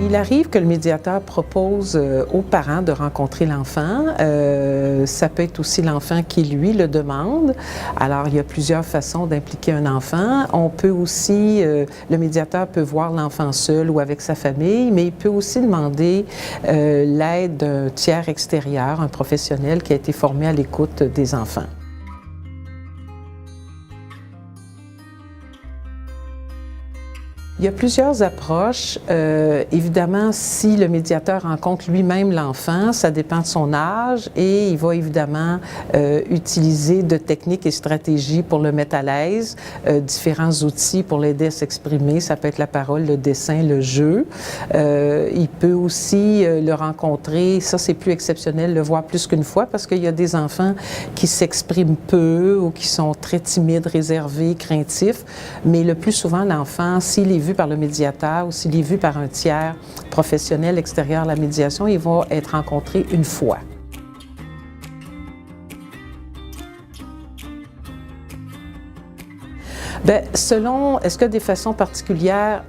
Il arrive que le médiateur propose aux parents de rencontrer l'enfant. Ça peut être aussi l'enfant qui, lui, le demande. Alors, il y a plusieurs façons d'impliquer un enfant. On peut aussi, le médiateur peut voir l'enfant seul ou avec sa famille, mais il peut aussi demander l'aide d'un tiers extérieur, un professionnel qui a été formé à l'écoute des enfants. Il y a plusieurs approches. Évidemment, si le médiateur rencontre lui-même l'enfant, ça dépend de son âge et il va évidemment utiliser de techniques et stratégies pour le mettre à l'aise, différents outils pour l'aider à s'exprimer. Ça peut être la parole, le dessin, le jeu. Il peut aussi le rencontrer, ça c'est plus exceptionnel, le voir plus qu'une fois parce qu'il y a des enfants qui s'expriment peu ou qui sont très timides, réservés, craintifs, mais le plus souvent l'enfant, s'il est vu par le médiateur ou s'il est vu par un tiers professionnel extérieur à la médiation, il va être rencontré une fois. Bien, selon, est-ce que des façons particulières,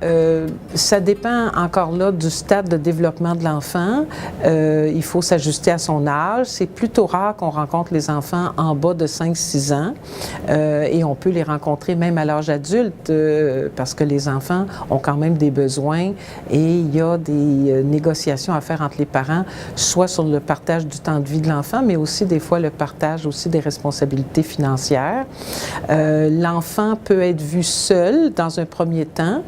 ça dépend encore là du stade de développement de l'enfant. Il faut s'ajuster à son âge. C'est plutôt rare qu'on rencontre les enfants en bas de 5-6 ans et on peut les rencontrer même à l'âge adulte parce que les enfants ont quand même des besoins et il y a des négociations à faire entre les parents, soit sur le partage du temps de vie de l'enfant, mais aussi des fois le partage aussi des responsabilités financières. L'enfant peut être vu seul dans un premier temps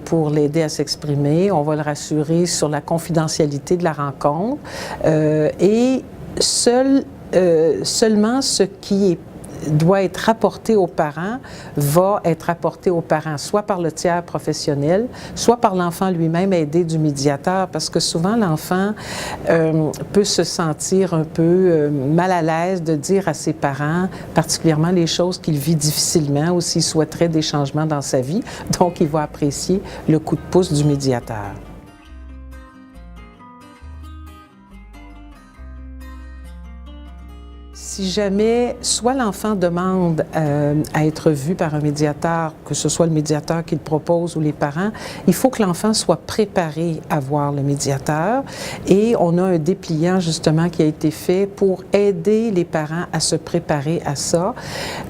pour l'aider à s'exprimer. On va le rassurer sur la confidentialité de la rencontre et seulement ce qui doit être rapporté aux parents va être rapporté aux parents, soit par le tiers professionnel, soit par l'enfant lui-même aidé du médiateur, parce que souvent l'enfant peut se sentir un peu mal à l'aise de dire à ses parents, particulièrement les choses qu'il vit difficilement ou s'il souhaiterait des changements dans sa vie, donc il va apprécier le coup de pouce du médiateur. Si jamais, soit l'enfant demande à être vu par un médiateur, que ce soit le médiateur qui le propose ou les parents, il faut que l'enfant soit préparé à voir le médiateur et on a un dépliant justement qui a été fait pour aider les parents à se préparer à ça.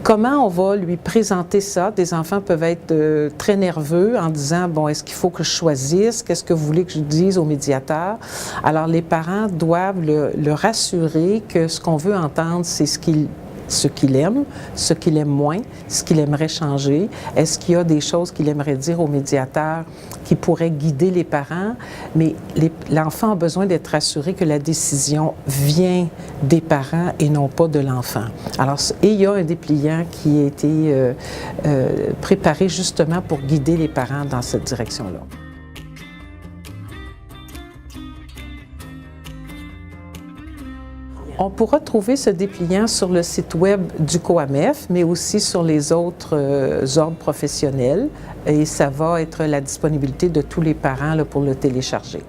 Comment on va lui présenter ça? Des enfants peuvent être très nerveux en disant, bon, est-ce qu'il faut que je choisisse? Qu'est-ce que vous voulez que je dise au médiateur? Alors les parents doivent le rassurer que ce qu'on veut entendre, c'est ce qu'il aime, ce qu'il aime moins, ce qu'il aimerait changer. Est-ce qu'il y a des choses qu'il aimerait dire au médiateur qui pourraient guider les parents? Mais l'enfant a besoin d'être rassuré que la décision vient des parents et non pas de l'enfant. Alors, et il y a un dépliant qui a été préparé justement pour guider les parents dans cette direction-là. On pourra trouver ce dépliant sur le site web du COAMF, mais aussi sur les autres ordres professionnels. Et ça va être la disponibilité de tous les parents là, pour le télécharger.